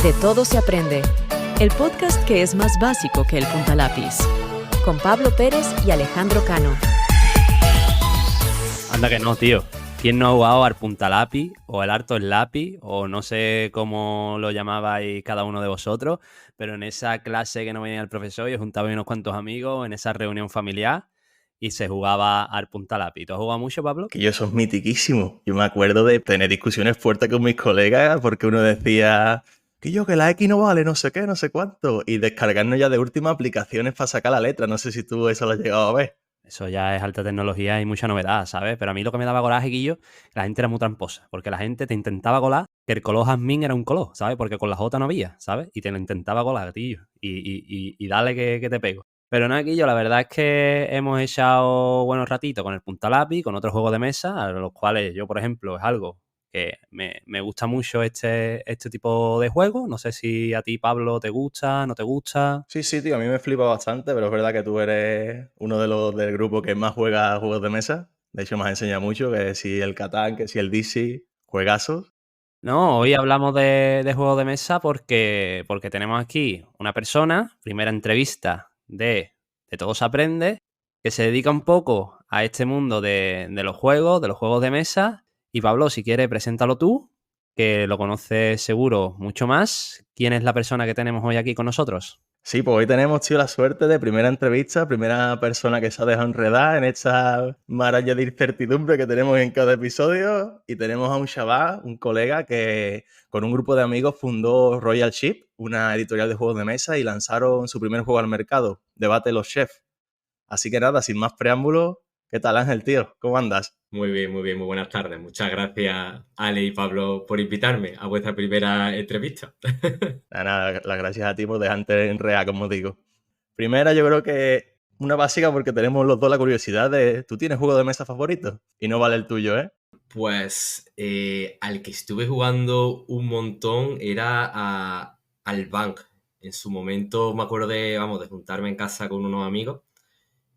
De todo se aprende. El podcast que es más básico que el puntalápiz. Con Pablo Pérez y Alejandro Cano. Anda que no, tío. ¿Quién no ha jugado al puntalápiz o el harto el lápiz o no sé cómo lo llamabais cada uno de vosotros, pero en esa clase que no venía el profesor y os juntabais unos cuantos amigos en esa reunión familiar y se jugaba al puntalápiz? ¿Tú has jugado mucho, Pablo? Que eso es mitiquísimo. Yo me acuerdo de tener discusiones fuertes con mis colegas porque uno decía que la X no vale, no sé qué, no sé cuánto, y descargarnos ya de última aplicaciones para sacar la letra. No sé si tú eso lo has llegado a ver. Eso ya es alta tecnología y mucha novedad, ¿sabes? Pero a mí lo que me daba coraje, Guillo, la gente era muy tramposa, porque la gente te intentaba colar que el color jazmín era un color, ¿sabes? Porque con la J no había, ¿sabes? Y te lo intentaba colar, tío. Y dale que te pego. Pero no, Guillo, la verdad es que hemos echado buenos ratitos con el puntalápiz, con otros juegos de mesa, a los cuales yo, por ejemplo, es algo que me gusta mucho este tipo de juegos. No sé si a ti, Pablo, te gusta, no te gusta. Sí, tío, a mí me flipa bastante, pero es verdad que tú eres uno de los del grupo que más juega juegos de mesa. De hecho, me has enseñado mucho, que si el Catán, que si el Dixie, juegazos. No, hoy hablamos de juegos de mesa porque tenemos aquí una persona, primera entrevista de Todo se aprende, que se dedica un poco a este mundo de los juegos de mesa. Y Pablo, si quieres, preséntalo tú, que lo conoces seguro mucho más. ¿Quién es la persona que tenemos hoy aquí con nosotros? Sí, pues hoy tenemos, tío, la suerte de primera entrevista, primera persona que se ha dejado enredar en esta maraña de incertidumbre que tenemos en cada episodio. Y tenemos a un chaval, un colega, que con un grupo de amigos fundó Royal Ship, una editorial de juegos de mesa, y lanzaron su primer juego al mercado, Debate los Chefs. Así que nada, sin más preámbulos, ¿qué tal, Ángel, tío? ¿Cómo andas? Muy bien, muy buenas tardes. Muchas gracias, Ale y Pablo, por invitarme a vuestra primera entrevista. Nada, las gracias a ti por dejarte enredar, como digo. Primera, yo creo que una básica, porque tenemos los dos la curiosidad de, ¿tú tienes juego de mesa favorito? Y no vale el tuyo, ¿eh? Pues al que estuve jugando un montón era al Bank. En su momento me acuerdo de juntarme en casa con unos amigos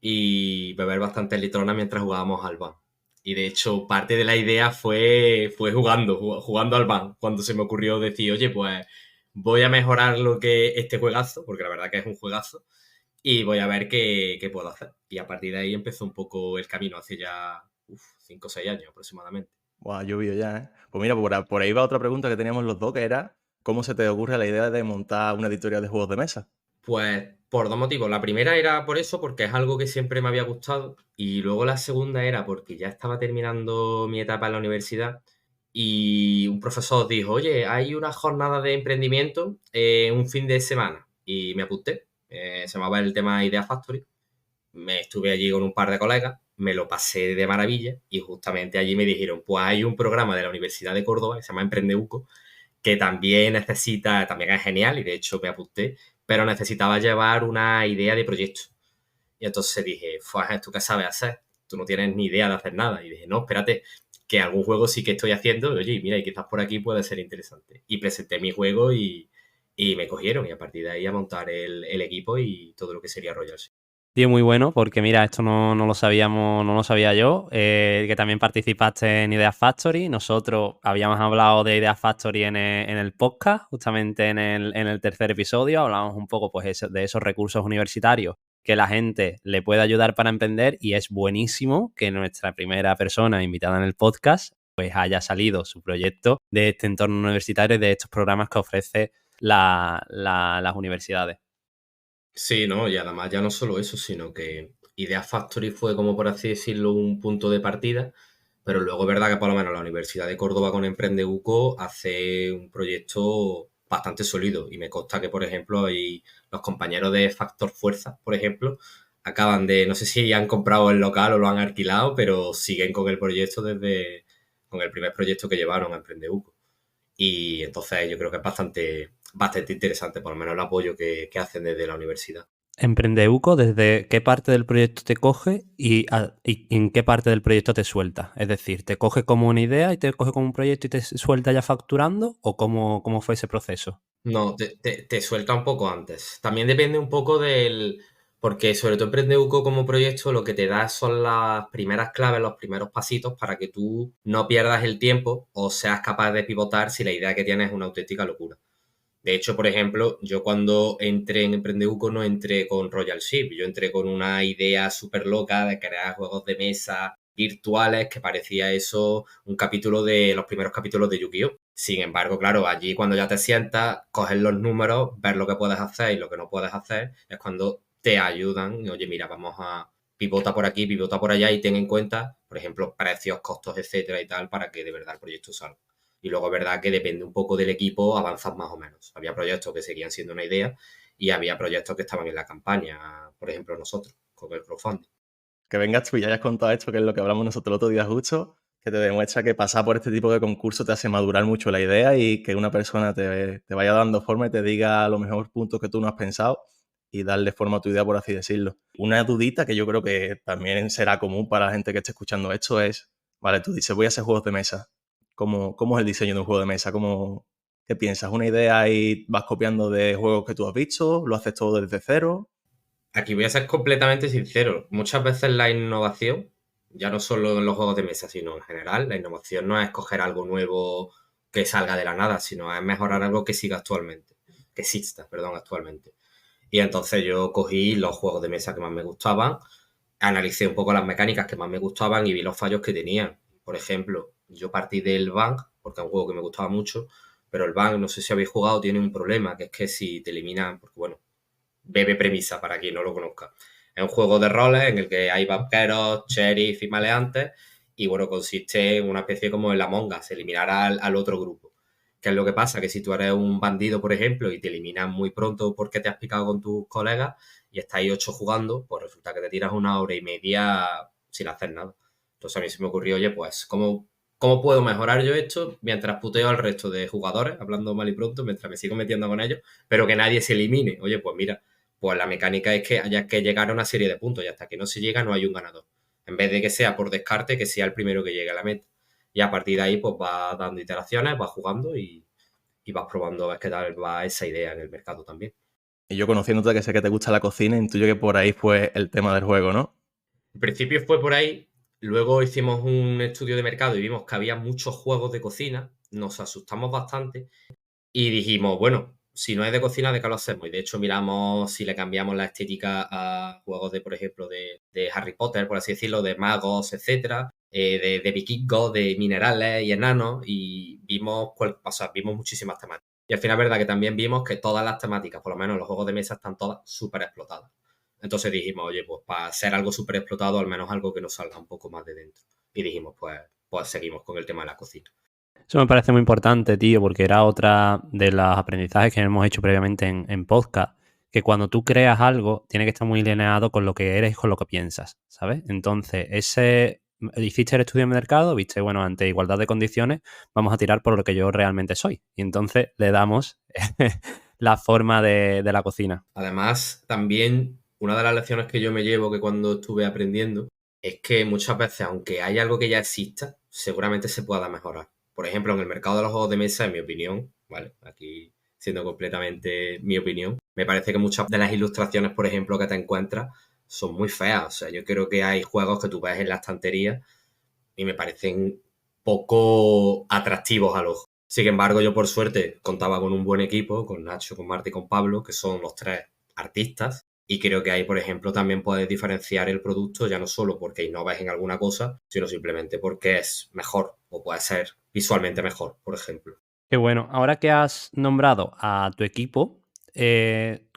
y beber bastante litrona mientras jugábamos al Bank. Y de hecho, parte de la idea fue jugando al Bank, cuando se me ocurrió decir, oye, pues voy a mejorar lo que este juegazo, porque la verdad que es un juegazo, y voy a ver qué puedo hacer. Y a partir de ahí empezó un poco el camino, hace ya 5 o 6 años aproximadamente. Buah, llovió ya, ¿eh? Pues mira, por ahí va otra pregunta que teníamos los dos, que era, ¿cómo se te ocurre la idea de montar una editorial de juegos de mesa? Pues por dos motivos. La primera era por eso, porque es algo que siempre me había gustado. Y luego la segunda era porque ya estaba terminando mi etapa en la universidad y un profesor dijo, oye, hay una jornada de emprendimiento un fin de semana. Y me apunté. Se llamaba el tema Idea Factory. Me estuve allí con un par de colegas, me lo pasé de maravilla y justamente allí me dijeron, pues hay un programa de la Universidad de Córdoba que se llama Emprendeuco, que también también es genial y de hecho me apunté, pero necesitaba llevar una idea de proyecto. Y entonces dije, ¿tú qué sabes hacer? Tú no tienes ni idea de hacer nada. Y dije, no, espérate, que algún juego sí que estoy haciendo, oye, mira, y quizás por aquí puede ser interesante. Y presenté mi juego y me cogieron y a partir de ahí a montar el equipo y todo lo que sería Royal Ship. Tío, muy bueno, porque mira, esto no lo sabíamos, no lo sabía yo, que también participaste en Ideas Factory. Nosotros habíamos hablado de Ideas Factory en el podcast, justamente en el tercer episodio, hablamos un poco pues de esos recursos universitarios que la gente le puede ayudar para emprender, y es buenísimo que nuestra primera persona invitada en el podcast pues haya salido su proyecto de este entorno universitario y de estos programas que ofrece las universidades. Sí, no, y además ya no solo eso, sino que Idea Factory fue como por así decirlo un punto de partida, pero luego es verdad que por lo menos la Universidad de Córdoba con Emprendeuco hace un proyecto bastante sólido y me consta que por ejemplo hay los compañeros de Factor Fuerza, por ejemplo, acaban de, no sé si han comprado el local o lo han alquilado, pero siguen con el proyecto con el primer proyecto que llevaron a Emprendeuco. Y entonces yo creo que es bastante interesante, por lo menos el apoyo que hacen desde la universidad. Emprendeuco, ¿desde qué parte del proyecto te coge y en qué parte del proyecto te suelta? Es decir, ¿te coge como una idea y te coge como un proyecto y te suelta ya facturando? ¿O cómo fue ese proceso? No, te suelta un poco antes. También depende un poco porque sobre todo Emprendeuco como proyecto lo que te da son las primeras claves, los primeros pasitos para que tú no pierdas el tiempo o seas capaz de pivotar si la idea que tienes es una auténtica locura. De hecho, por ejemplo, yo cuando entré en Emprendeuco no entré con Royal Ship, yo entré con una idea súper loca de crear juegos de mesa virtuales que parecía eso un capítulo de los primeros capítulos de Yu-Gi-Oh! Sin embargo, claro, allí cuando ya te sientas, coges los números, ver lo que puedes hacer y lo que no puedes hacer, es cuando te ayudan. Y, oye, mira, vamos a pivota por aquí, pivota por allá y ten en cuenta, por ejemplo, precios, costos, etcétera y tal, para que de verdad el proyecto salga. Y luego es verdad que depende un poco del equipo, avanzas más o menos. Había proyectos que seguían siendo una idea y había proyectos que estaban en la campaña, por ejemplo, nosotros, con el crowdfunding. Que vengas tú y ya hayas contado esto, que es lo que hablamos nosotros el otro día justo, que te demuestra que pasar por este tipo de concurso te hace madurar mucho la idea y que una persona te vaya dando forma y te diga los mejores puntos que tú no has pensado y darle forma a tu idea, por así decirlo. Una dudita que yo creo que también será común para la gente que esté escuchando esto es, vale, tú dices, voy a hacer juegos de mesa. ¿Cómo es el diseño de un juego de mesa? ¿Qué piensas? ¿Una idea y vas copiando de juegos que tú has visto? ¿Lo haces todo desde cero? Aquí voy a ser completamente sincero. Muchas veces la innovación, ya no solo en los juegos de mesa, sino en general, la innovación no es escoger algo nuevo que salga de la nada, sino es mejorar algo que siga actualmente, que exista, perdón, actualmente. Y entonces yo cogí los juegos de mesa que más me gustaban, analicé un poco las mecánicas que más me gustaban y vi los fallos que tenían. Por ejemplo, yo partí del Bang, porque es un juego que me gustaba mucho, pero el Bang, no sé si habéis jugado, tiene un problema, que es que si te eliminan, porque bueno, breve premisa para quien no lo conozca. Es un juego de roles en el que hay vaqueros, sheriff y maleantes y bueno, consiste en una especie como en la Among Us, eliminar al otro grupo. ¿Qué es lo que pasa? Que si tú eres un bandido, por ejemplo, y te eliminan muy pronto porque te has picado con tus colegas y estáis 8 jugando, pues resulta que te tiras 1 hora y media sin hacer nada. Entonces a mí se me ocurrió, oye, pues, ¿cómo puedo mejorar yo esto mientras puteo al resto de jugadores, hablando mal y pronto, mientras me sigo metiendo con ellos, pero que nadie se elimine? Oye, pues mira, pues la mecánica es que haya que llegar a una serie de puntos y hasta que no se llega no hay un ganador. En vez de que sea por descarte, que sea el primero que llegue a la meta. Y a partir de ahí, pues vas dando iteraciones, vas jugando y vas probando a ver qué tal va esa idea en el mercado también. Y yo conociéndote que sé que te gusta la cocina, intuyo que por ahí fue el tema del juego, ¿no? En principio fue por ahí, luego hicimos un estudio de mercado y vimos que había muchos juegos de cocina, nos asustamos bastante y dijimos, bueno, si no es de cocina, ¿de qué lo hacemos? Y de hecho miramos si le cambiamos la estética a juegos de, por ejemplo, de Harry Potter, por así decirlo, de magos, etcétera, de vikingos, de minerales y enanos, y vimos muchísimas temáticas. Y al final es verdad que también vimos que todas las temáticas, por lo menos los juegos de mesa, están todas súper explotadas. Entonces dijimos, oye, pues para ser algo súper explotado, al menos algo que nos salga un poco más de dentro. Y dijimos, pues seguimos con el tema de la cocina. Eso me parece muy importante, tío, porque era otra de los aprendizajes que hemos hecho previamente en podcast, que cuando tú creas algo, tiene que estar muy alineado con lo que eres y con lo que piensas, ¿sabes? Entonces, hiciste el estudio de mercado, viste, bueno, ante igualdad de condiciones, vamos a tirar por lo que yo realmente soy. Y entonces le damos la forma de la cocina. Además, también una de las lecciones que yo me llevo que cuando estuve aprendiendo es que muchas veces, aunque hay algo que ya exista, seguramente se pueda mejorar. Por ejemplo, en el mercado de los juegos de mesa, en mi opinión, ¿vale? Aquí siendo completamente mi opinión, me parece que muchas de las ilustraciones, por ejemplo, que te encuentras son muy feas. O sea, yo creo que hay juegos que tú ves en la estantería y me parecen poco atractivos al ojo. Sin embargo, yo por suerte contaba con un buen equipo, con Nacho, con Marta y con Pablo, que son los tres artistas. Y creo que ahí, por ejemplo, también puedes diferenciar el producto ya no solo porque innoves en alguna cosa, sino simplemente porque es mejor o puede ser visualmente mejor, por ejemplo. Qué bueno. Ahora que has nombrado a tu equipo,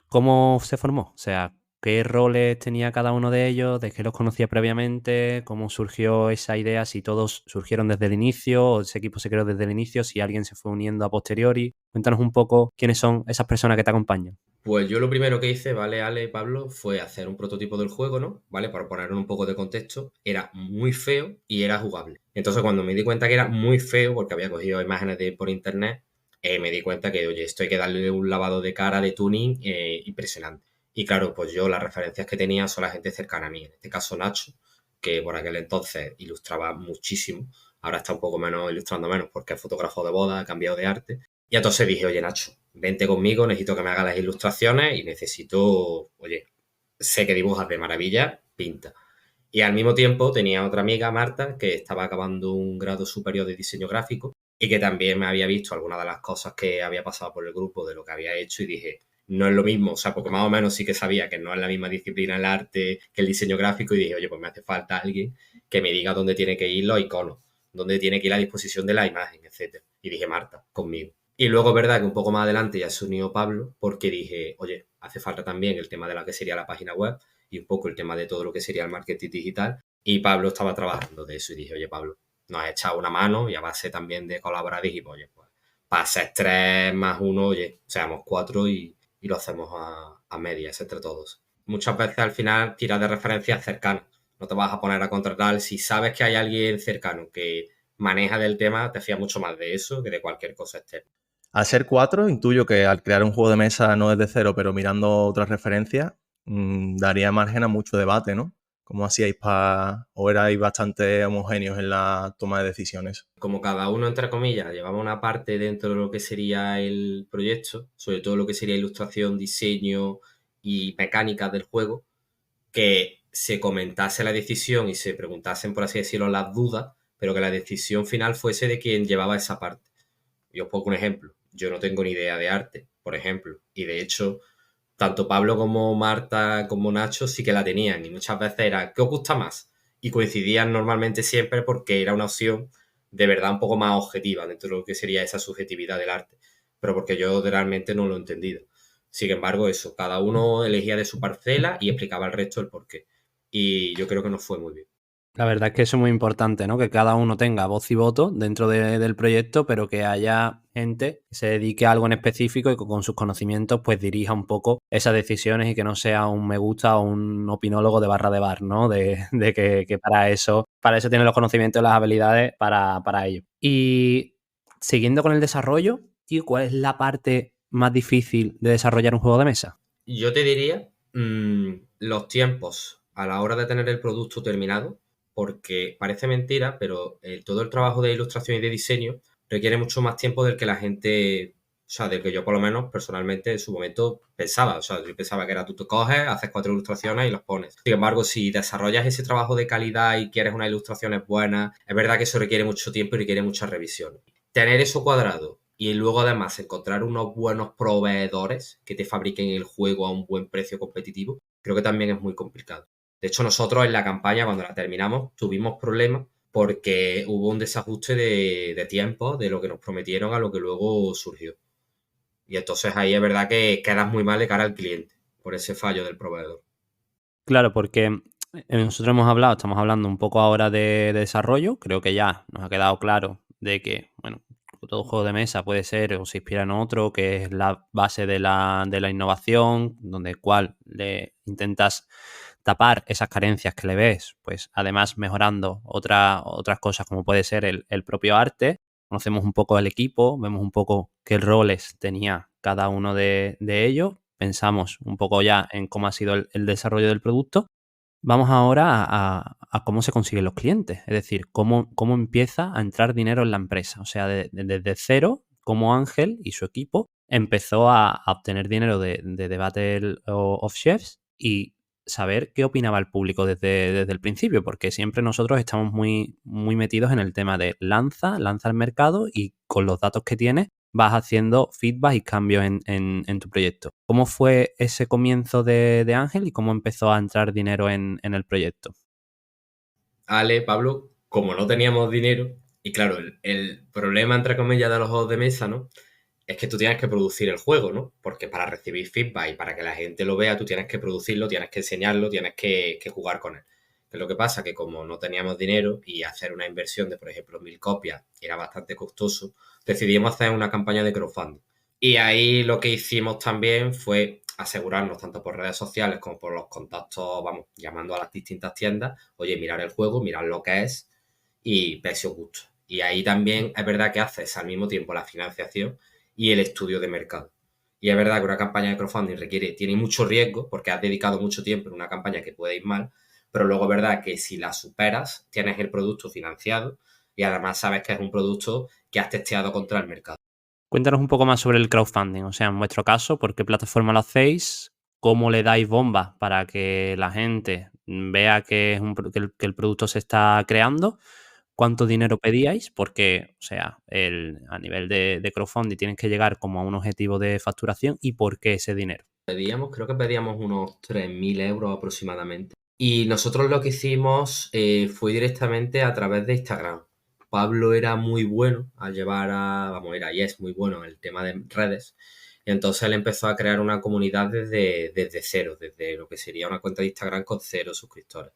¿cómo se formó? O sea, ¿qué roles tenía cada uno de ellos? ¿De qué los conocía previamente? ¿Cómo surgió esa idea? Si todos surgieron desde el inicio o ese equipo se creó desde el inicio, si alguien se fue uniendo a posteriori. Cuéntanos un poco quiénes son esas personas que te acompañan. Pues yo lo primero que hice, ¿vale, Ale, Pablo? Fue hacer un prototipo del juego, ¿no? ¿Vale? Para poner un poco de contexto, era muy feo y era jugable. Entonces, cuando me di cuenta que era muy feo, porque había cogido imágenes por internet, me di cuenta que, oye, esto hay que darle un lavado de cara, de tuning, impresionante. Y claro, pues yo las referencias que tenía son la gente cercana a mí. En este caso, Nacho, que por aquel entonces ilustraba muchísimo. Ahora está un poco menos ilustrando menos porque es fotógrafo de boda, ha cambiado de arte. Y entonces dije, oye, Nacho, vente conmigo, necesito que me hagas las ilustraciones y necesito, oye, sé que dibujas de maravilla, pinta. Y al mismo tiempo tenía otra amiga, Marta, que estaba acabando un grado superior de diseño gráfico y que también me había visto algunas de las cosas que había pasado por el grupo, de lo que había hecho, y dije, no es lo mismo, o sea, porque más o menos sí que sabía que no es la misma disciplina el arte que el diseño gráfico, y dije, oye, pues me hace falta alguien que me diga dónde tiene que ir los iconos, dónde tiene que ir la disposición de la imagen, etcétera. Y dije, Marta, conmigo. Y luego es verdad que un poco más adelante ya se unió Pablo, porque dije, oye, hace falta también el tema de la que sería la página web y un poco el tema de todo lo que sería el marketing digital. Y Pablo estaba trabajando de eso y dije, oye, Pablo, nos has echado una mano, y a base también de colaborar dije, oye, pues para ser 3 más 1, oye, seamos 4 y lo hacemos a medias entre todos. Muchas veces al final tiras de referencias cercanas. No te vas a poner a contratar. Si sabes que hay alguien cercano que maneja del tema, te fías mucho más de eso que de cualquier cosa externa. Al ser 4, intuyo que al crear un juego de mesa no desde cero, pero mirando otras referencias, daría margen a mucho debate, ¿no? ¿Cómo hacíais o erais bastante homogéneos en la toma de decisiones? Como cada uno, entre comillas, llevaba una parte dentro de lo que sería el proyecto, sobre todo lo que sería ilustración, diseño y mecánicas del juego, que se comentase la decisión y se preguntasen, por así decirlo, las dudas, pero que la decisión final fuese de quien llevaba esa parte. Yo os pongo un ejemplo. Yo no tengo ni idea de arte, por ejemplo, y de hecho, tanto Pablo como Marta como Nacho sí que la tenían, y muchas veces era, ¿qué os gusta más? Y coincidían normalmente siempre porque era una opción de verdad un poco más objetiva dentro de lo que sería esa subjetividad del arte, pero porque yo realmente no lo he entendido. Sin embargo, eso, cada uno elegía de su parcela y explicaba al resto el porqué. Y yo creo que nos fue muy bien. La verdad es que eso es muy importante, ¿no? Que cada uno tenga voz y voto dentro del proyecto, pero que haya gente que se dedique a algo en específico y que con sus conocimientos pues dirija un poco esas decisiones y que no sea un me gusta o un opinólogo de barra de bar, ¿no? De que para eso tiene los conocimientos y las habilidades para ello. Y siguiendo con el desarrollo, tío, ¿cuál es la parte más difícil de desarrollar un juego de mesa? Yo te diría los tiempos a la hora de tener el producto terminado, porque parece mentira, pero todo el trabajo de ilustración y de diseño requiere mucho más tiempo del que la gente, o sea, del que yo por lo menos personalmente en su momento pensaba. O sea, yo pensaba que era tú te coges, haces 4 ilustraciones y las pones. Sin embargo, si desarrollas ese trabajo de calidad y quieres unas ilustraciones buenas, es verdad que eso requiere mucho tiempo y requiere mucha revisión. Tener eso cuadrado y luego además encontrar unos buenos proveedores que te fabriquen el juego a un buen precio competitivo, creo que también es muy complicado. De hecho, nosotros en la campaña, cuando la terminamos, tuvimos problemas porque hubo un desajuste de tiempo de lo que nos prometieron a lo que luego surgió. Y entonces ahí es verdad que quedas muy mal de cara al cliente por ese fallo del proveedor. Claro, porque nosotros estamos hablando un poco ahora de desarrollo. Creo que ya nos ha quedado claro de que, bueno, todo juego de mesa puede ser o se inspira en otro, que es la base de la innovación, donde cual le intentas tapar esas carencias que le ves, pues además mejorando otras cosas como puede ser el propio arte. Conocemos un poco el equipo, vemos un poco qué roles tenía cada uno de ellos, pensamos un poco ya en cómo ha sido el desarrollo del producto. Vamos ahora a cómo se consiguen los clientes, es decir, cómo empieza a entrar dinero en la empresa. O sea, desde cero, cómo Ángel y su equipo empezó a obtener dinero de Battle of Chefs y saber qué opinaba el público desde el principio, porque siempre nosotros estamos muy, muy metidos en el tema de lanza al mercado y con los datos que tienes vas haciendo feedback y cambios en tu proyecto. ¿Cómo fue ese comienzo de Ángel y cómo empezó a entrar dinero en el proyecto? Ale, Pablo, como no teníamos dinero, y claro, el problema, entre comillas, de los juegos de mesa, ¿no? Es que tú tienes que producir el juego, ¿no? Porque para recibir feedback y para que la gente lo vea, tú tienes que producirlo, tienes que enseñarlo, tienes que jugar con él. ¿Qué es lo que pasa? Que como no teníamos dinero y hacer una inversión de, por ejemplo, 1000 copias era bastante costoso, decidimos hacer una campaña de crowdfunding. Y ahí lo que hicimos también fue asegurarnos, tanto por redes sociales como por los contactos, vamos, llamando a las distintas tiendas, oye, mirar el juego, mirar lo que es y ver si os gusta. Y ahí también es verdad que haces al mismo tiempo la financiación y el estudio de mercado. Y es verdad que una campaña de crowdfunding tiene mucho riesgo porque has dedicado mucho tiempo en una campaña que puede ir mal, pero luego es verdad que si la superas, tienes el producto financiado y además sabes que es un producto que has testeado contra el mercado. Cuéntanos un poco más sobre el crowdfunding, o sea, en vuestro caso, ¿por qué plataforma lo hacéis? ¿Cómo le dais bomba para que la gente vea que el producto se está creando? cuánto dinero pedíais, porque, o sea, a nivel de crowdfunding tienes que llegar como a un objetivo de facturación y por qué ese dinero. Creo que pedíamos unos 3.000 euros aproximadamente. Y nosotros lo que hicimos fue directamente a través de Instagram. Pablo era muy bueno al llevar era y es muy bueno en el tema de redes. Y entonces él empezó a crear una comunidad desde cero, desde lo que sería una cuenta de Instagram con 0 suscriptores.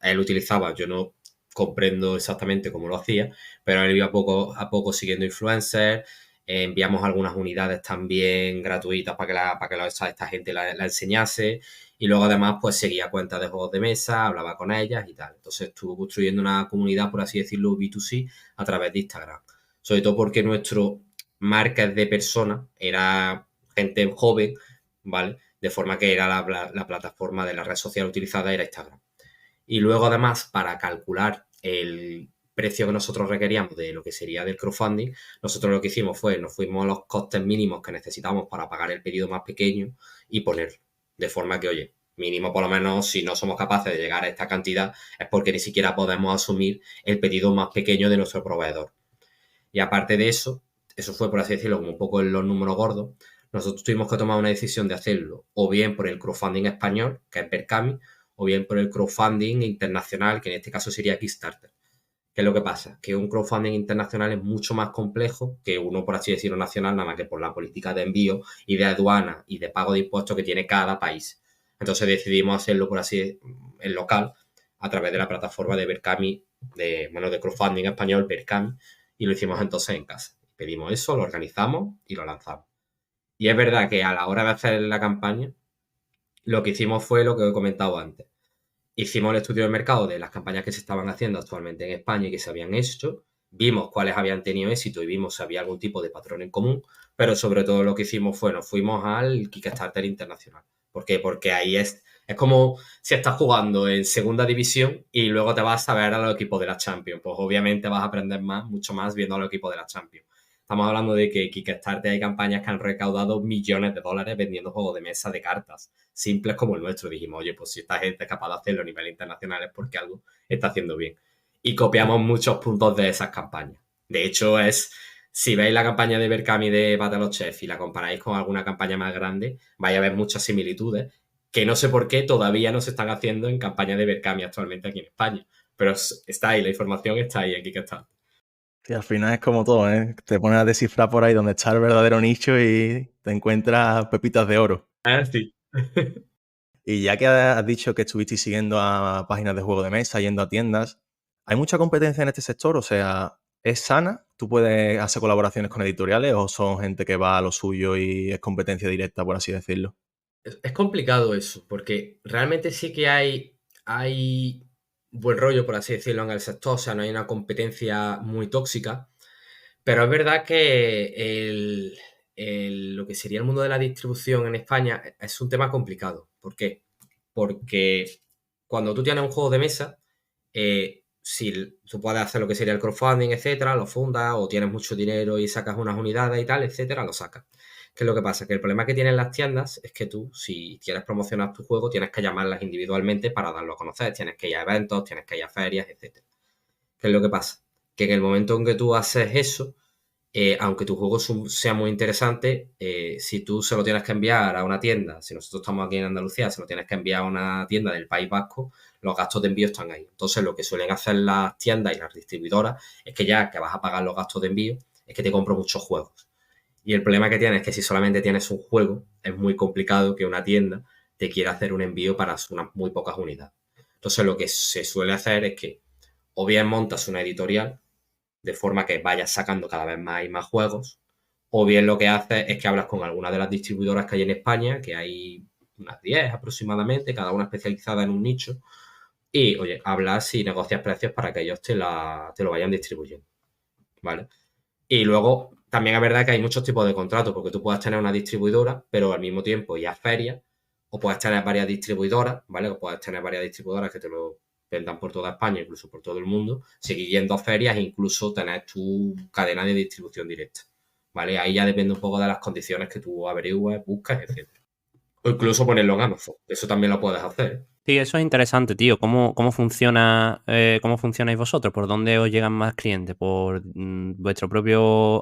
Él utilizaba, yo no comprendo exactamente cómo lo hacía, pero él iba poco a poco siguiendo influencers. Enviamos algunas unidades también gratuitas para que esta gente la enseñase. Y luego además pues seguía cuentas de juegos de mesa, hablaba con ellas y tal. Entonces estuvo construyendo una comunidad, por así decirlo, B2C a través de Instagram. Sobre todo porque nuestro marca de personas era gente joven, ¿vale? De forma que era la plataforma de la red social utilizada era Instagram. Y luego además para calcular el precio que nosotros requeríamos de lo que sería del crowdfunding, nosotros lo que hicimos fue, nos fuimos a los costes mínimos que necesitamos para pagar el pedido más pequeño y ponerlo. De forma que, oye, mínimo por lo menos si no somos capaces de llegar a esta cantidad es porque ni siquiera podemos asumir el pedido más pequeño de nuestro proveedor. Y aparte de eso fue, por así decirlo, como un poco en los números gordos, nosotros tuvimos que tomar una decisión de hacerlo o bien por el crowdfunding español, que es Berkami, o bien por el crowdfunding internacional, que en este caso sería Kickstarter. ¿Qué es lo que pasa? Que un crowdfunding internacional es mucho más complejo que uno, por así decirlo, nacional, nada más que por la política de envío y de aduana y de pago de impuestos que tiene cada país. Entonces decidimos hacerlo, por así en local, a través de la plataforma de Berkami, de crowdfunding español, Berkami, y lo hicimos entonces en casa. Pedimos eso, lo organizamos y lo lanzamos. Y es verdad que a la hora de hacer la campaña, lo que hicimos fue lo que he comentado antes. Hicimos el estudio de mercado de las campañas que se estaban haciendo actualmente en España y que se habían hecho. Vimos cuáles habían tenido éxito y vimos si había algún tipo de patrón en común. Pero sobre todo lo que hicimos fue, nos fuimos al Kickstarter internacional. ¿Por qué? Porque ahí es como si estás jugando en segunda división y luego te vas a ver a los equipos de la Champions. Pues obviamente vas a aprender mucho más viendo a los equipos de la Champions. Estamos hablando de que Kickstarter hay campañas que han recaudado millones de dólares vendiendo juegos de mesa de cartas, simples como el nuestro. Dijimos, oye, pues si esta gente es capaz de hacerlo a nivel internacional es porque algo está haciendo bien. Y copiamos muchos puntos de esas campañas. De hecho, si veis la campaña de Berkami de Battle of Chef y la comparáis con alguna campaña más grande, vais a ver muchas similitudes que no sé por qué todavía no se están haciendo en campañas de Berkami actualmente aquí en España. Pero está ahí, la información está ahí en Kickstarter. Sí, al final es como todo, ¿eh? Te pones a descifrar por ahí donde está el verdadero nicho y te encuentras pepitas de oro. Sí. Y ya que has dicho que estuviste siguiendo a páginas de juego de mesa, yendo a tiendas, ¿hay mucha competencia en este sector? O sea, ¿es sana? ¿Tú puedes hacer colaboraciones con editoriales o son gente que va a lo suyo y es competencia directa, por así decirlo? Es complicado eso, porque realmente sí que hay buen rollo, por así decirlo, en el sector, o sea, no hay una competencia muy tóxica, pero es verdad que lo que sería el mundo de la distribución en España es un tema complicado. ¿Por qué? Porque cuando tú tienes un juego de mesa, si tú puedes hacer lo que sería el crowdfunding, etcétera, lo fundas o tienes mucho dinero y sacas unas unidades y tal, etcétera, lo sacas. ¿Qué es lo que pasa? Que el problema que tienen las tiendas es que tú, si quieres promocionar tu juego, tienes que llamarlas individualmente para darlo a conocer. Tienes que ir a eventos, tienes que ir a ferias, etc. ¿Qué es lo que pasa? Que en el momento en que tú haces eso, aunque tu juego sea muy interesante, si tú se lo tienes que enviar a una tienda, si nosotros estamos aquí en Andalucía, se lo tienes que enviar a una tienda del País Vasco, los gastos de envío están ahí. Entonces, lo que suelen hacer las tiendas y las distribuidoras es que ya que vas a pagar los gastos de envío, es que te compro muchos juegos. Y el problema que tienes es que si solamente tienes un juego, es muy complicado que una tienda te quiera hacer un envío para unas muy pocas unidades. Entonces, lo que se suele hacer es que o bien montas una editorial de forma que vayas sacando cada vez más y más juegos, o bien lo que haces es que hablas con alguna de las distribuidoras que hay en España, que hay unas 10 aproximadamente, cada una especializada en un nicho, y, oye, hablas y negocias precios para que ellos te lo vayan distribuyendo, ¿vale? Y luego, también es verdad que hay muchos tipos de contratos, porque tú puedes tener una distribuidora, pero al mismo tiempo ir a ferias, o puedes tener varias distribuidoras, ¿vale? O puedes tener varias distribuidoras que te lo vendan por toda España, incluso por todo el mundo, seguir yendo a ferias e incluso tener tu cadena de distribución directa, ¿vale? Ahí ya depende un poco de las condiciones que tú averigües, buscas, etc. O incluso ponerlo en Amazon, eso también lo puedes hacer. Sí, eso es interesante, tío. ¿Cómo funcionáis vosotros? ¿Por dónde os llegan más clientes? ¿Por vuestro propio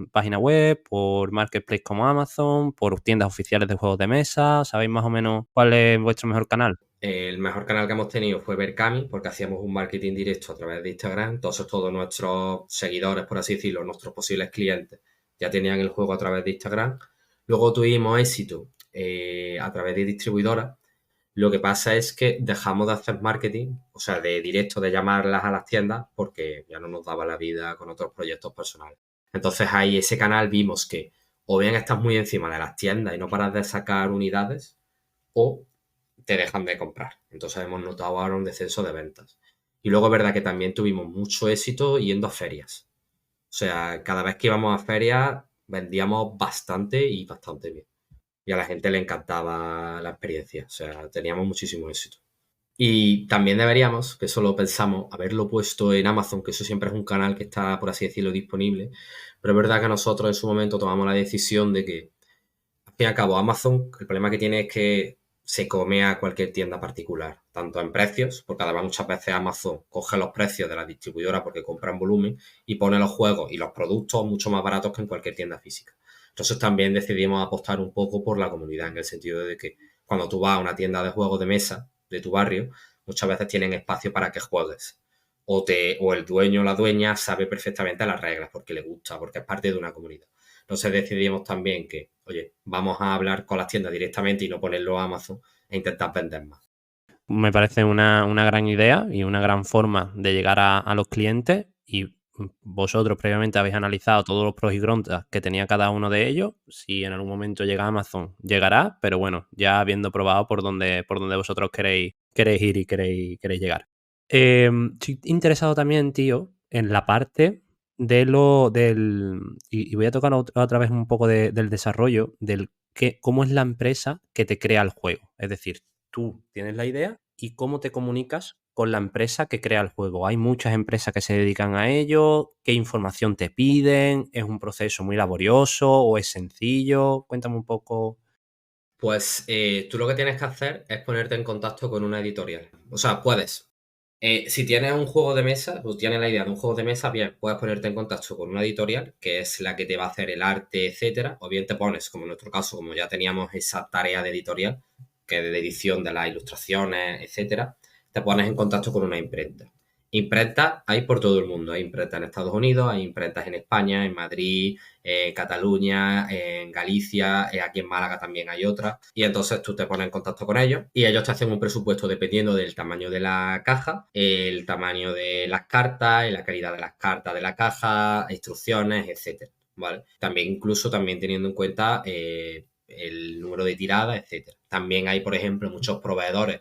página web? ¿Por marketplace como Amazon? ¿Por tiendas oficiales de juegos de mesa? ¿Sabéis más o menos cuál es vuestro mejor canal? El mejor canal que hemos tenido fue Berkami, porque hacíamos un marketing directo a través de Instagram. Entonces todos nuestros seguidores, por así decirlo, nuestros posibles clientes, ya tenían el juego a través de Instagram. Luego tuvimos éxito a través de distribuidoras. Lo que pasa es que dejamos de hacer marketing, o sea, de directo, de llamarlas a las tiendas, porque ya no nos daba la vida con otros proyectos personales. Entonces ahí ese canal vimos que o bien estás muy encima de las tiendas y no paras de sacar unidades, o te dejan de comprar. Entonces hemos notado ahora un descenso de ventas. Y luego es verdad que también tuvimos mucho éxito yendo a ferias. O sea, cada vez que íbamos a ferias vendíamos bastante y bastante bien. Y a la gente le encantaba la experiencia. O sea, teníamos muchísimo éxito. Y también deberíamos, que eso lo pensamos, haberlo puesto en Amazon, que eso siempre es un canal que está, por así decirlo, disponible. Pero es verdad que nosotros en su momento tomamos la decisión de que, al fin y al cabo, Amazon, el problema que tiene es que se come a cualquier tienda particular, tanto en precios, porque además muchas veces Amazon coge los precios de la distribuidora porque compran volumen y pone los juegos y los productos mucho más baratos que en cualquier tienda física. Entonces también decidimos apostar un poco por la comunidad, en el sentido de que cuando tú vas a una tienda de juegos de mesa de tu barrio, muchas veces tienen espacio para que juegues. O el dueño o la dueña sabe perfectamente las reglas porque le gusta, porque es parte de una comunidad. Entonces decidimos también que, oye, vamos a hablar con las tiendas directamente y no ponerlo a Amazon e intentar vender más. Me parece una gran idea y una gran forma de llegar a los clientes, y vosotros previamente habéis analizado todos los pros y contras que tenía cada uno de ellos. Si en algún momento llega a Amazon, llegará, pero bueno, ya habiendo probado por donde vosotros queréis ir y queréis llegar. Estoy interesado también, tío, en la parte y voy a tocar otra vez un poco del desarrollo, cómo es la empresa que te crea el juego. Es decir, tú tienes la idea y cómo te comunicas con la empresa que crea el juego. Hay muchas empresas que se dedican a ello. ¿Qué información te piden? ¿Es un proceso muy laborioso o es sencillo? Cuéntame un poco. Pues tú lo que tienes que hacer es ponerte en contacto con una editorial. O sea, puedes. Si tienes un juego de mesa, o tienes la idea de un juego de mesa, bien, puedes ponerte en contacto con una editorial, que es la que te va a hacer el arte, etcétera. O bien te pones, como en nuestro caso, como ya teníamos esa tarea de editorial, que es de edición de las ilustraciones, etcétera, te pones en contacto con una imprenta. Imprentas hay por todo el mundo. Hay imprentas en Estados Unidos, hay imprentas en España, en Madrid, Cataluña, en Galicia, aquí en Málaga también hay otras. Y entonces tú te pones en contacto con ellos y ellos te hacen un presupuesto dependiendo del tamaño de la caja, el tamaño de las cartas, la calidad de las cartas de la caja, instrucciones, etcétera. ¿Vale? También incluso también teniendo en cuenta el número de tiradas, etcétera. También hay, por ejemplo, muchos proveedores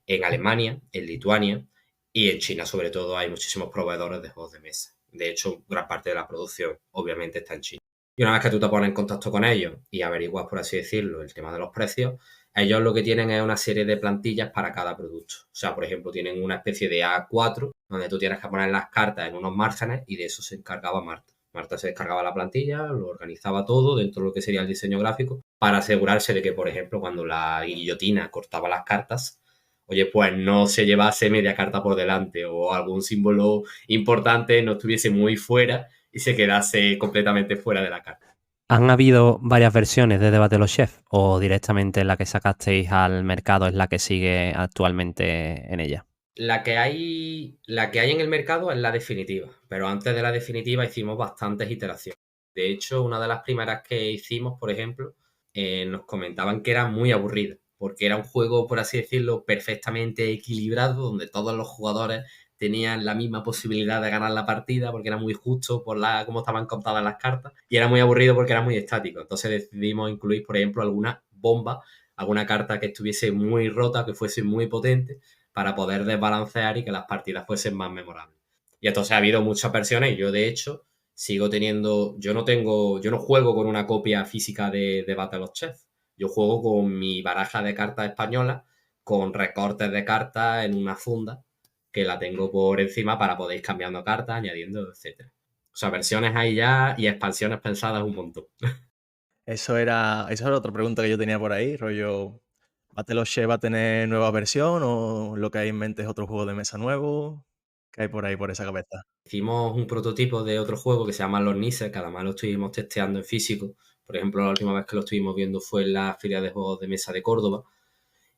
en Alemania, en Lituania y en China, sobre todo, hay muchísimos proveedores de juegos de mesa. De hecho, gran parte de la producción obviamente está en China. Y una vez que tú te pones en contacto con ellos y averiguas, por así decirlo, el tema de los precios, ellos lo que tienen es una serie de plantillas para cada producto. O sea, por ejemplo, tienen una especie de A4 donde tú tienes que poner las cartas en unos márgenes y de eso se encargaba Marta. Marta se descargaba la plantilla, lo organizaba todo dentro de lo que sería el diseño gráfico para asegurarse de que, por ejemplo, cuando la guillotina cortaba las cartas, oye, pues no se llevase media carta por delante o algún símbolo importante no estuviese muy fuera y se quedase completamente fuera de la carta. ¿Han habido varias versiones de Debate de los Chefs o directamente la que sacasteis al mercado es la que sigue actualmente en ella? La que hay en el mercado es la definitiva, pero antes de la definitiva hicimos bastantes iteraciones. De hecho, una de las primeras que hicimos, por ejemplo, nos comentaban que era muy aburrida, porque era un juego, por así decirlo, perfectamente equilibrado, donde todos los jugadores tenían la misma posibilidad de ganar la partida, porque era muy justo por cómo estaban contadas las cartas, y era muy aburrido porque era muy estático. Entonces decidimos incluir, por ejemplo, alguna bomba, alguna carta que estuviese muy rota, que fuese muy potente, para poder desbalancear y que las partidas fuesen más memorables. Y entonces ha habido muchas versiones y yo, de hecho, sigo teniendo, yo no juego con una copia física de Battle of Chess. Yo juego con mi baraja de cartas española, con recortes de cartas en una funda, que la tengo por encima para poder ir cambiando cartas, añadiendo, etcétera. O sea, versiones hay ya y expansiones pensadas un montón. Esa era otra pregunta que yo tenía por ahí, rollo. ¿Battleship va a tener nueva versión o lo que hay en mente es otro juego de mesa nuevo? ¿Qué hay por ahí, por esa cabeza? Hicimos un prototipo de otro juego que se llama Los Nises, que además lo estuvimos testeando en físico. Por ejemplo, la última vez que lo estuvimos viendo fue en la Feria de Juegos de Mesa de Córdoba.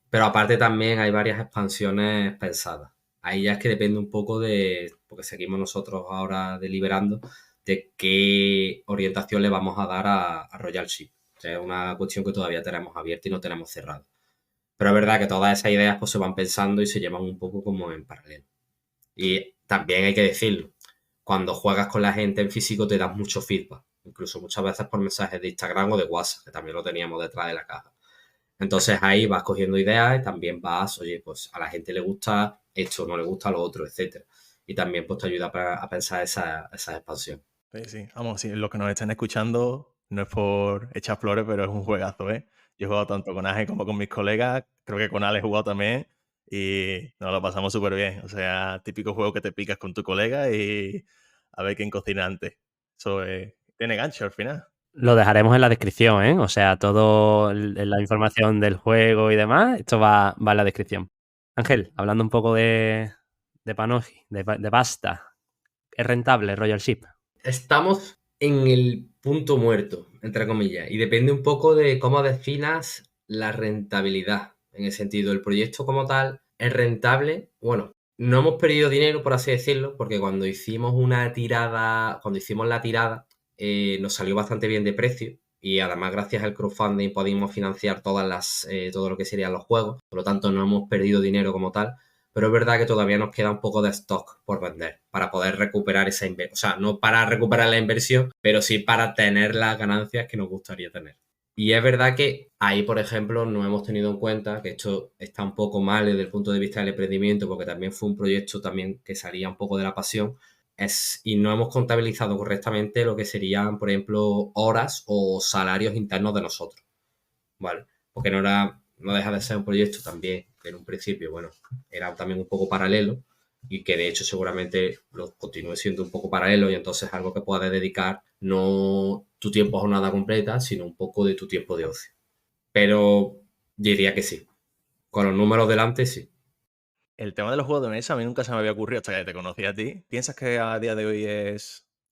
Pero aparte también hay varias expansiones pensadas. Ahí ya es que depende un poco de, porque seguimos nosotros ahora deliberando, de qué orientación le vamos a dar a Royal Ship. O sea, es una cuestión que todavía tenemos abierta y no tenemos cerrado. Pero es verdad que todas esas ideas pues se van pensando y se llevan un poco como en paralelo. Y también hay que decirlo, cuando juegas con la gente en físico te das mucho feedback, incluso muchas veces por mensajes de Instagram o de WhatsApp, que también lo teníamos detrás de la caja. Entonces ahí vas cogiendo ideas y también vas, oye, pues a la gente le gusta esto, no le gusta lo otro, etcétera. Y también pues te ayuda a pensar esa expansión. Sí, sí. Vamos, sí, los que nos estén escuchando, no es por echar flores, pero es un juegazo, ¿eh? Yo he jugado tanto con Aje como con mis colegas, creo que con Ale he jugado también y nos lo pasamos súper bien. O sea, típico juego que te picas con tu colega y a ver quién cocina antes. Eso tiene gancho al final. Lo dejaremos en la descripción, ¿eh? O sea, todo la información del juego y demás, esto va en la descripción. Ángel, hablando un poco de Panoji, de pasta, ¿es rentable Royal Ship? Estamos en el punto muerto, entre comillas, y depende un poco de cómo definas la rentabilidad. En el sentido, el proyecto como tal es rentable. Bueno, no hemos perdido dinero, por así decirlo, porque cuando hicimos la tirada, nos salió bastante bien de precio. Y además, gracias al crowdfunding, pudimos financiar todo lo que serían los juegos. Por lo tanto, no hemos perdido dinero como tal. Pero es verdad que todavía nos queda un poco de stock por vender para poder recuperar esa inversión. O sea, no para recuperar la inversión, pero sí para tener las ganancias que nos gustaría tener. Y es verdad que ahí, por ejemplo, no hemos tenido en cuenta que esto está un poco mal desde el punto de vista del emprendimiento, porque también fue un proyecto también que salía un poco de la pasión, y no hemos contabilizado correctamente lo que serían, por ejemplo, horas o salarios internos de nosotros, ¿vale? Porque no deja de ser un proyecto también que en un principio, bueno, era también un poco paralelo y que de hecho seguramente lo continúe siendo un poco paralelo y entonces algo que puedas dedicar no tu tiempo a jornada completa, sino un poco de tu tiempo de ocio. Pero diría que sí. Con los números delante, sí. El tema de los juegos de mesa a mí nunca se me había ocurrido hasta que te conocí a ti. ¿Piensas que a día de hoy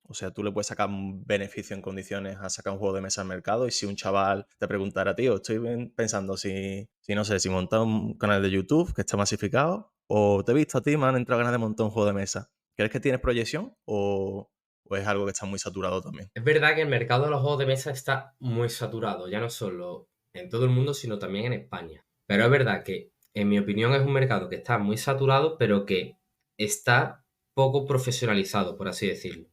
o sea, tú le puedes sacar un beneficio en condiciones a sacar un juego de mesa al mercado? Y si un chaval te preguntara, tío, estoy pensando si no sé, si montar un canal de YouTube que esté masificado, o te he visto a ti, me han entrado ganas de montar un juego de mesa. ¿Crees que tienes proyección o es algo que está muy saturado también? Es verdad que el mercado de los juegos de mesa está muy saturado, ya no solo en todo el mundo, sino también en España. Pero es verdad que, en mi opinión, es un mercado que está muy saturado, pero que está poco profesionalizado, por así decirlo.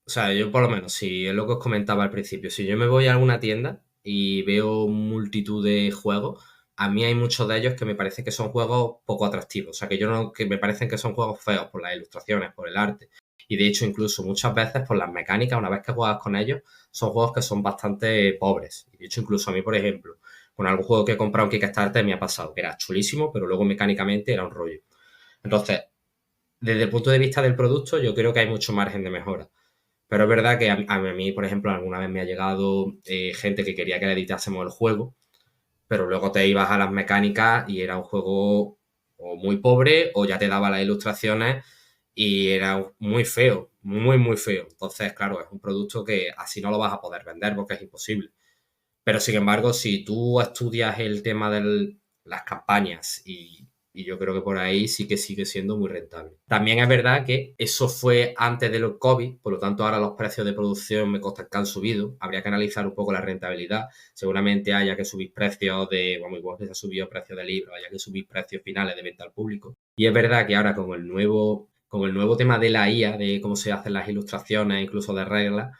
O sea, yo por lo menos, si es lo que os comentaba al principio, si yo me voy a alguna tienda y veo multitud de juegos, a mí hay muchos de ellos que me parecen que son juegos poco atractivos. O sea, que me parecen que son juegos feos por las ilustraciones, por el arte. Y de hecho, incluso muchas veces por las mecánicas, una vez que juegas con ellos, son juegos que son bastante pobres. Y de hecho, incluso a mí, por ejemplo, con algún juego que he comprado en Kickstarter me ha pasado, que era chulísimo, pero luego mecánicamente era un rollo. Entonces, desde el punto de vista del producto, yo creo que hay mucho margen de mejora. Pero es verdad que a mí, por ejemplo, alguna vez me ha llegado gente que quería que le editásemos el juego, pero luego te ibas a las mecánicas y era un juego o muy pobre o ya te daba las ilustraciones y era muy feo, muy, muy feo. Entonces, claro, es un producto que así no lo vas a poder vender porque es imposible. Pero sin embargo, si tú estudias el tema de las campañas y yo creo que por ahí sí que sigue siendo muy rentable. También es verdad que eso fue antes de los COVID, por lo tanto ahora los precios de producción me constan que han subido. Habría que analizar un poco la rentabilidad. Seguramente haya que subir precios bueno, igual que se ha subido precios de libros, haya que subir precios finales de venta al público. Y es verdad que ahora con el nuevo tema de la IA, de cómo se hacen las ilustraciones, incluso de reglas,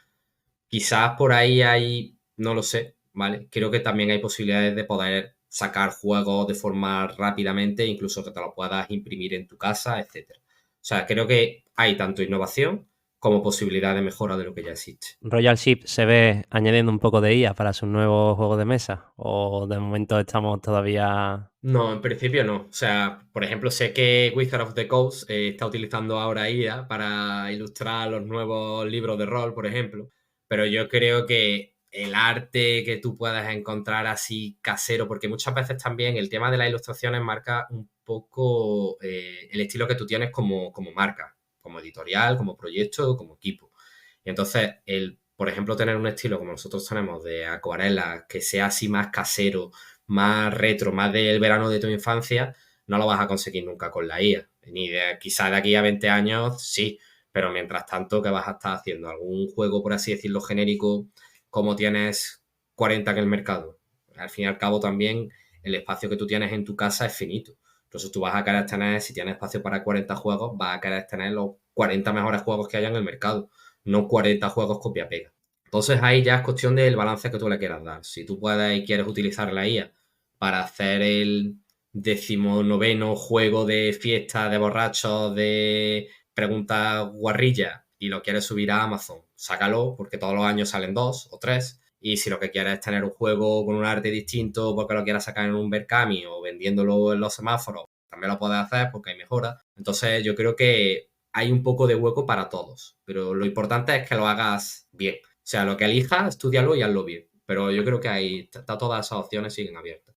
quizás por ahí no lo sé, ¿vale? Creo que también hay posibilidades de poder sacar juegos de forma rápidamente, incluso que te lo puedas imprimir en tu casa, etcétera. O sea, creo que hay tanto innovación como posibilidad de mejora de lo que ya existe. ¿Royal Ship se ve añadiendo un poco de IA para sus nuevos juegos de mesa? ¿O de momento estamos todavía...? No, en principio no. O sea, por ejemplo, sé que Wizard of the Coast está utilizando ahora IA para ilustrar los nuevos libros de rol, por ejemplo. Pero yo creo que el arte que tú puedas encontrar así casero, porque muchas veces también el tema de las ilustraciones marca un poco el estilo que tú tienes como marca, como editorial, como proyecto, como equipo. Y entonces, por ejemplo, tener un estilo como nosotros tenemos de acuarela, que sea así más casero, más retro, más del verano de tu infancia, no lo vas a conseguir nunca con la IA. Quizá de aquí a 20 años, sí, pero mientras tanto, ¿qué vas a estar haciendo? ¿Algún juego, por así decirlo, genérico, como tienes 40 en el mercado? Al fin y al cabo, también el espacio que tú tienes en tu casa es finito. Entonces tú vas a querer tener, si tienes espacio para 40 juegos, vas a querer tener los 40 mejores juegos que haya en el mercado, no 40 juegos copia-pega. Entonces ahí ya es cuestión del balance que tú le quieras dar. Si tú puedes y quieres utilizar la IA para hacer el 19º juego de fiesta, de borrachos, de preguntas guarrillas y lo quieres subir a Amazon, sácalo porque todos los años salen 2 o 3. Y si lo que quieres es tener un juego con un arte distinto porque lo quieras sacar en un Berkami o vendiéndolo en los semáforos, también lo puedes hacer porque hay mejoras. Entonces yo creo que hay un poco de hueco para todos, pero lo importante es que lo hagas bien. O sea, lo que elijas, estúdialo y hazlo bien. Pero yo creo que ahí todas esas opciones siguen abiertas.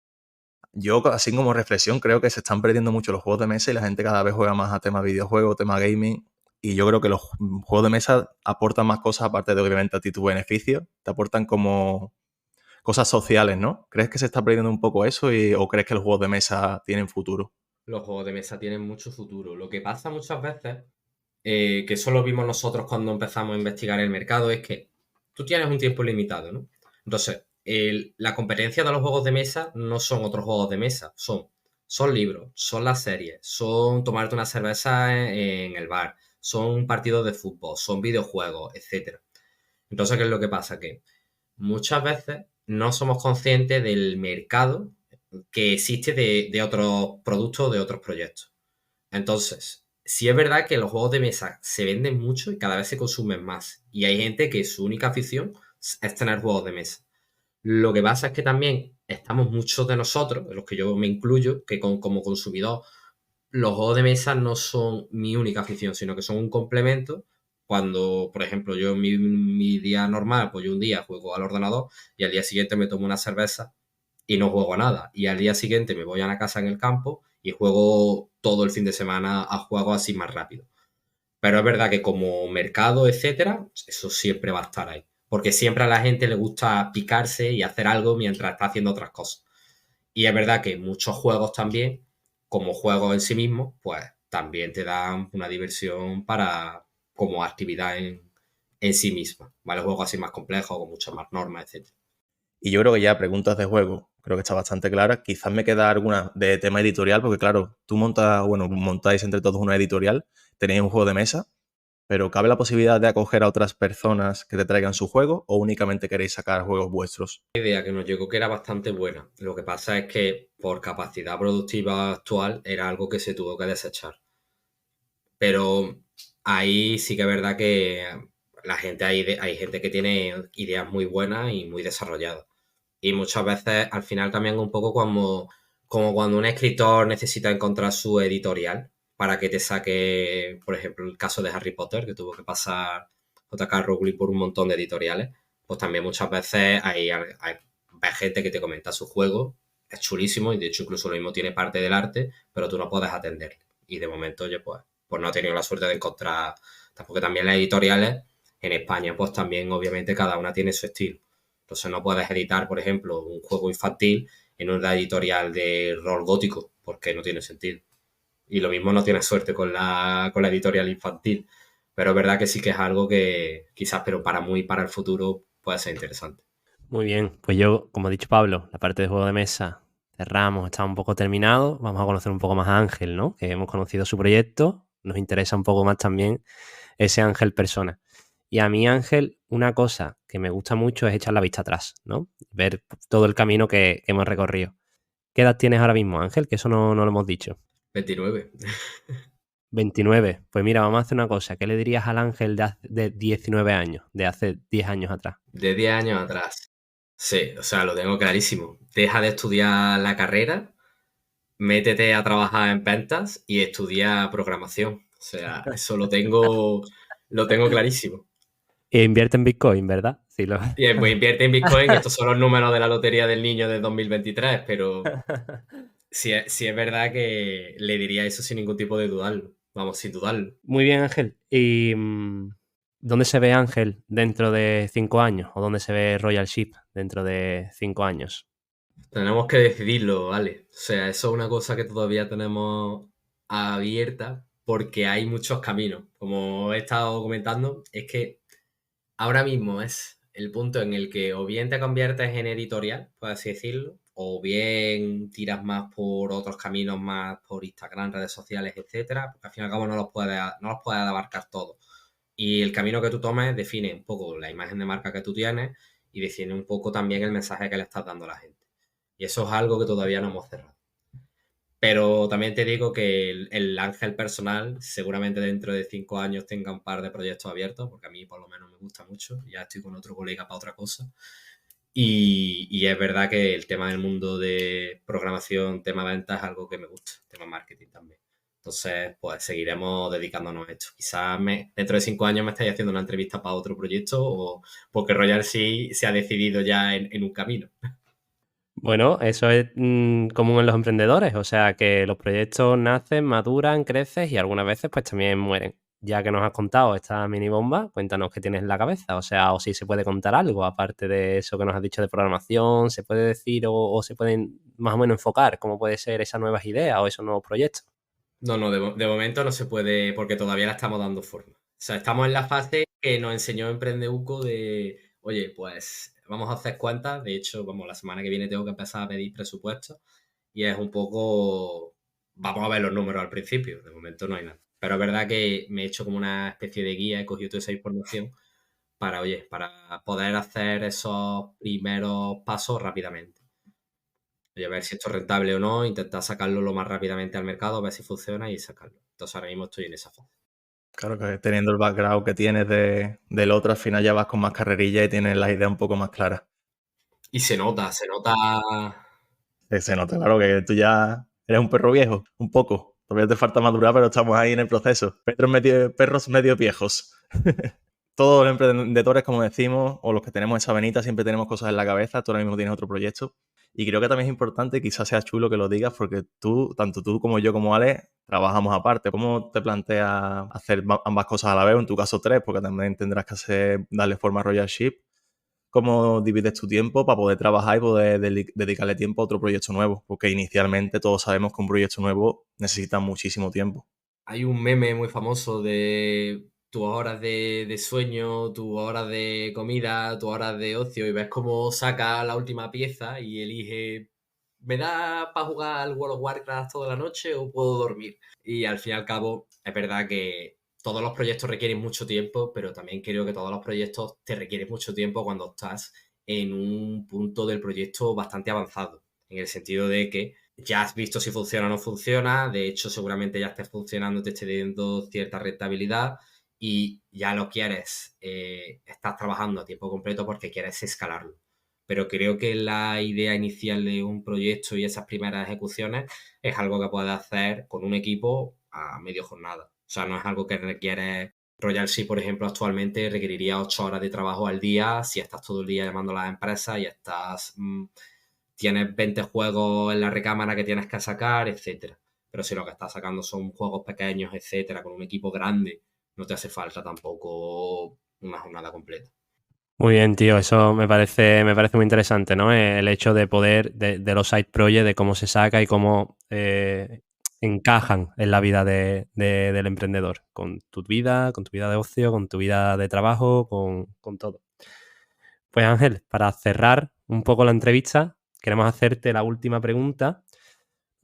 Yo, así como reflexión, creo que se están perdiendo mucho los juegos de mesa y la gente cada vez juega más a tema videojuegos, tema gaming. Y yo creo que los juegos de mesa aportan más cosas, aparte de obviamente a ti tu beneficio, te aportan como cosas sociales, ¿no? ¿Crees que se está perdiendo un poco eso o crees que los juegos de mesa tienen futuro? Los juegos de mesa tienen mucho futuro. Lo que pasa muchas veces, que eso lo vimos nosotros cuando empezamos a investigar el mercado, es que tú tienes un tiempo limitado, ¿no? Entonces, la competencia de los juegos de mesa no son otros juegos de mesa, son libros, son las series, son tomarte una cerveza en el bar, son partidos de fútbol, son videojuegos, etcétera. Entonces, ¿qué es lo que pasa? Que muchas veces no somos conscientes del mercado que existe de otros productos, de otros proyectos. Entonces, sí es verdad que los juegos de mesa se venden mucho y cada vez se consumen más. Y hay gente que su única afición es tener juegos de mesa. Lo que pasa es que también estamos muchos de nosotros, de los que yo me incluyo, que como consumidor, los juegos de mesa no son mi única afición, sino que son un complemento. Cuando, por ejemplo, yo en mi día normal, pues yo un día juego al ordenador y al día siguiente me tomo una cerveza y no juego a nada. Y al día siguiente me voy a la casa en el campo y juego todo el fin de semana a juegos así más rápido. Pero es verdad que como mercado, etcétera, eso siempre va a estar ahí. Porque siempre a la gente le gusta picarse y hacer algo mientras está haciendo otras cosas. Y es verdad que muchos juegos también, como juegos en sí mismos, pues también te dan una diversión como actividad en sí misma. ¿Vale? Juegos así más complejos, con muchas más normas, etcétera. Y yo creo que ya preguntas de juego, creo que está bastante clara. Quizás me queda alguna de tema editorial, porque claro, tú montáis entre todos una editorial, tenéis un juego de mesa, pero ¿cabe la posibilidad de acoger a otras personas que te traigan su juego o únicamente queréis sacar juegos vuestros? La idea que nos llegó que era bastante buena. Lo que pasa es que por capacidad productiva actual era algo que se tuvo que desechar. Pero ahí sí que es verdad que hay gente que tiene ideas muy buenas y muy desarrolladas. Y muchas veces al final también un poco como cuando un escritor necesita encontrar su editorial para que te saque, por ejemplo, el caso de Harry Potter, que tuvo que pasar J.K. Rowling por un montón de editoriales, pues también muchas veces hay gente que te comenta su juego, es chulísimo y de hecho incluso lo mismo tiene parte del arte, pero tú no puedes atenderle. Y de momento yo pues no he tenido la suerte de encontrar, porque también las editoriales en España pues también obviamente cada una tiene su estilo. Entonces no puedes editar, por ejemplo, un juego infantil en una editorial de rol gótico, porque no tiene sentido. Y lo mismo no tienes suerte con la editorial infantil. Pero es verdad que sí que es algo que quizás, pero para el futuro puede ser interesante. Muy bien, pues yo, como ha dicho Pablo, la parte de juego de mesa cerramos, está un poco terminado. Vamos a conocer un poco más a Ángel, ¿no? Que hemos conocido su proyecto, nos interesa un poco más también ese Ángel persona. Y a mí, Ángel, una cosa que me gusta mucho es echar la vista atrás, ¿no? Ver todo el camino que hemos recorrido. ¿Qué edad tienes ahora mismo, Ángel? Que eso no lo hemos dicho. 29. 29. Pues mira, vamos a hacer una cosa. ¿Qué le dirías al Ángel de 19 años, de hace 10 años atrás? De 10 años atrás. Sí, o sea, lo tengo clarísimo. Deja de estudiar la carrera, métete a trabajar en ventas y estudia programación. O sea, eso lo tengo clarísimo. E invierte en Bitcoin, ¿verdad? Y pues invierte en Bitcoin, estos son los números de la lotería del niño de 2023, pero sí es verdad que le diría eso sin ningún tipo de dudarlo. Vamos, sin dudarlo. Muy bien, Ángel. ¿Y dónde se ve Ángel dentro de 5 años? ¿O dónde se ve Royal Ship dentro de 5 años? Tenemos que decidirlo, ¿vale? O sea, eso es una cosa que todavía tenemos abierta porque hay muchos caminos. Como he estado comentando, es que ahora mismo es el punto en el que o bien te conviertes en editorial, por así decirlo, o bien tiras más por otros caminos, más por Instagram, redes sociales, etcétera, porque al fin y al cabo no los puedes abarcar todos. Y el camino que tú tomes define un poco la imagen de marca que tú tienes y define un poco también el mensaje que le estás dando a la gente. Y eso es algo que todavía no hemos cerrado. Pero también te digo que el Ángel personal seguramente dentro de 5 años tenga un par de proyectos abiertos, porque a mí por lo menos me gusta mucho. Ya estoy con otro colega para otra cosa. Y es verdad que el tema del mundo de programación, tema venta, es algo que me gusta, tema marketing también. Entonces, pues seguiremos dedicándonos a esto. Quizás dentro de 5 años me estéis haciendo una entrevista para otro proyecto o porque Royal sí se ha decidido ya en un camino. Bueno, eso es común en los emprendedores, o sea que los proyectos nacen, maduran, crecen y algunas veces pues también mueren. Ya que nos has contado esta mini bomba, cuéntanos qué tienes en la cabeza, o sea, o si se puede contar algo, aparte de eso que nos has dicho de programación, se puede decir o se pueden más o menos enfocar cómo puede ser esas nuevas ideas o esos nuevos proyectos. No, de momento no se puede porque todavía la estamos dando forma. O sea, estamos en la fase que nos enseñó Emprendeuco de, oye, pues vamos a hacer cuentas. De hecho, vamos, la semana que viene tengo que empezar a pedir presupuestos y es un poco, vamos a ver los números al principio. De momento no hay nada. Pero es verdad que me he hecho como una especie de guía, he cogido toda esa información para, oye, para poder hacer esos primeros pasos rápidamente. Y a ver si esto es rentable o no, intentar sacarlo lo más rápidamente al mercado, a ver si funciona y sacarlo. Entonces ahora mismo estoy en esa fase. Claro que teniendo el background que tienes del otro, al final ya vas con más carrerilla y tienes la idea un poco más clara. Y se nota. Se nota, claro, que tú ya eres un perro viejo, un poco. Todavía te falta madurar, pero estamos ahí en el proceso. Perros medio viejos. Todos los emprendedores, como decimos, o los que tenemos esa venita, siempre tenemos cosas en la cabeza. Tú ahora mismo tienes otro proyecto. Y creo que también es importante, quizás sea chulo que lo digas, porque tanto tú como yo como Ale, trabajamos aparte. ¿Cómo te planteas hacer ambas cosas a la vez? En tu caso 3, porque también tendrás que darle forma a Royal Ship. ¿Cómo divides tu tiempo para poder trabajar y poder dedicarle tiempo a otro proyecto nuevo? Porque inicialmente todos sabemos que un proyecto nuevo necesita muchísimo tiempo. Hay un meme muy famoso de tus horas de sueño, tus horas de comida, tus horas de ocio y ves cómo saca la última pieza y elige, ¿me da para jugar al World of Warcraft toda la noche o puedo dormir? Y al fin y al cabo es verdad que todos los proyectos requieren mucho tiempo, pero también creo que todos los proyectos te requieren mucho tiempo cuando estás en un punto del proyecto bastante avanzado, en el sentido de que ya has visto si funciona o no funciona, de hecho seguramente ya esté funcionando, te esté dando cierta rentabilidad y ya lo quieres, estás trabajando a tiempo completo porque quieres escalarlo. Pero creo que la idea inicial de un proyecto y esas primeras ejecuciones es algo que puedes hacer con un equipo a medio jornada. O sea, no es algo que requiere. Royal Sea, por ejemplo, actualmente requeriría 8 horas de trabajo al día si estás todo el día llamando a las empresas y tienes 20 juegos en la recámara que tienes que sacar, etcétera. Pero si lo que estás sacando son juegos pequeños, etcétera, con un equipo grande, no te hace falta tampoco una jornada completa. Muy bien, tío, eso me parece muy interesante, ¿no? El hecho de poder, de los side projects, de cómo se saca y cómo encajan en la vida del emprendedor, con tu vida de ocio, con tu vida de trabajo, con todo. Pues Ángel, para cerrar un poco la entrevista, queremos hacerte la última pregunta.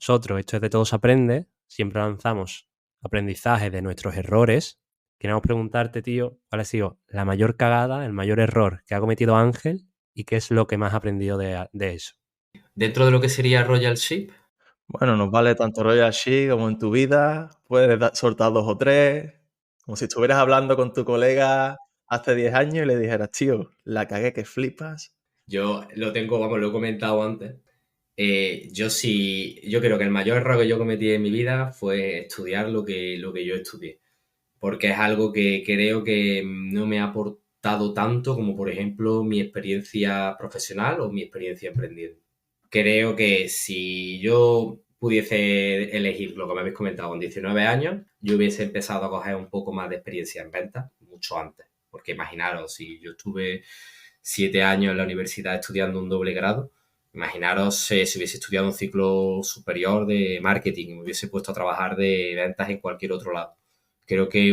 Nosotros, esto es de Todos Aprende, siempre lanzamos aprendizaje de nuestros errores. Queremos preguntarte, tío, ¿cuál ha sido la mayor cagada, el mayor error que ha cometido Ángel y qué es lo que más ha aprendido de eso? Dentro de lo que sería Royal Ship, Bueno, nos vale tanto Royal Ship como en tu vida. Puedes soltar 2 o 3. Como si estuvieras hablando con tu colega hace 10 años y le dijeras, tío, la cagué que flipas. yo lo tengo, vamos, lo he comentado antes. Yo creo que el mayor error que yo cometí en mi vida fue estudiar lo que yo estudié. Porque es algo que creo que no me ha aportado afectado tanto como, por ejemplo, mi experiencia profesional o mi experiencia emprendiendo. Creo que si yo pudiese elegir lo que me habéis comentado con 19 años, yo hubiese empezado a coger un poco más de experiencia en ventas mucho antes. Porque imaginaros, si yo estuve 7 años en la universidad estudiando un doble grado, imaginaros si hubiese estudiado un ciclo superior de marketing y me hubiese puesto a trabajar de ventas en cualquier otro lado. Creo que me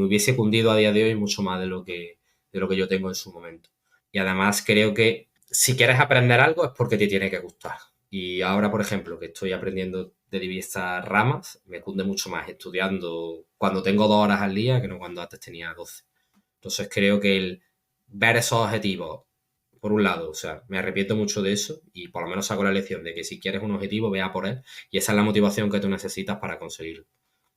hubiese cundido a día de hoy mucho más de lo que yo tengo en su momento. Y además creo que si quieres aprender algo es porque te tiene que gustar. Y ahora, por ejemplo, que estoy aprendiendo de diversas ramas, me cunde mucho más estudiando cuando tengo 2 horas al día que no cuando antes tenía 12. Entonces creo que el ver esos objetivos, por un lado, o sea, me arrepiento mucho de eso y por lo menos saco la lección de que si quieres un objetivo, vea por él y esa es la motivación que tú necesitas para conseguirlo.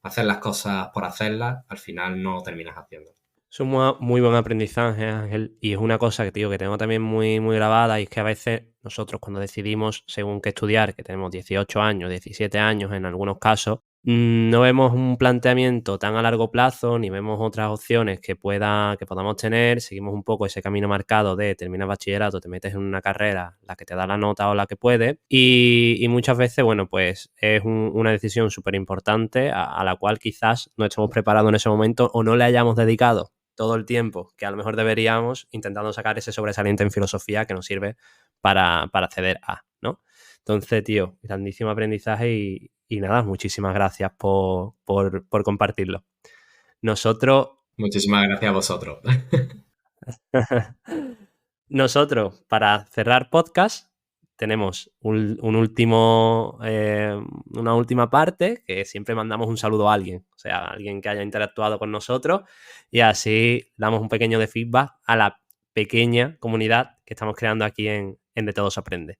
Hacer las cosas por hacerlas, al final no terminas haciendo. Es un muy buen aprendizaje, Ángel, y es una cosa que, tío, que tengo también muy, muy grabada, y es que a veces nosotros cuando decidimos según qué estudiar, que tenemos 18 años, 17 años en algunos casos, no vemos un planteamiento tan a largo plazo, ni vemos otras opciones que podamos tener, seguimos un poco ese camino marcado de terminas bachillerato, te metes en una carrera, la que te da la nota o la que puede, y muchas veces, bueno, pues es una decisión súper importante a la cual quizás no estemos preparados en ese momento o no le hayamos dedicado todo el tiempo que a lo mejor deberíamos, intentando sacar ese sobresaliente en filosofía que nos sirve para acceder a, ¿no? Entonces, tío, grandísimo aprendizaje y nada, muchísimas gracias por compartirlo. Nosotros, Muchísimas gracias a vosotros. para cerrar podcast, tenemos una última parte que siempre mandamos un saludo a alguien, o sea, a alguien que haya interactuado con nosotros, y así damos un pequeño de feedback a la pequeña comunidad que estamos creando aquí en De Todo Se Aprende.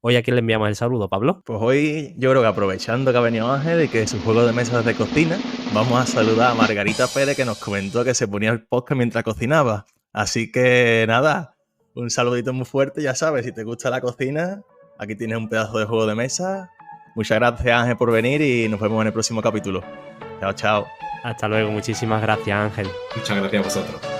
Hoy, ¿a quién le enviamos el saludo, Pablo? Pues hoy yo creo que aprovechando que ha venido Ángel y que su juego de mesa es de cocina, vamos a saludar a Margarita Pérez, que nos comentó que se ponía el podcast mientras cocinaba. Así que nada, un saludito muy fuerte, ya sabes, si te gusta la cocina, aquí tienes un pedazo de juego de mesa. Muchas gracias, Ángel, por venir y nos vemos en el próximo capítulo. Chao, chao. Hasta luego, muchísimas gracias, Ángel. Muchas gracias a vosotros.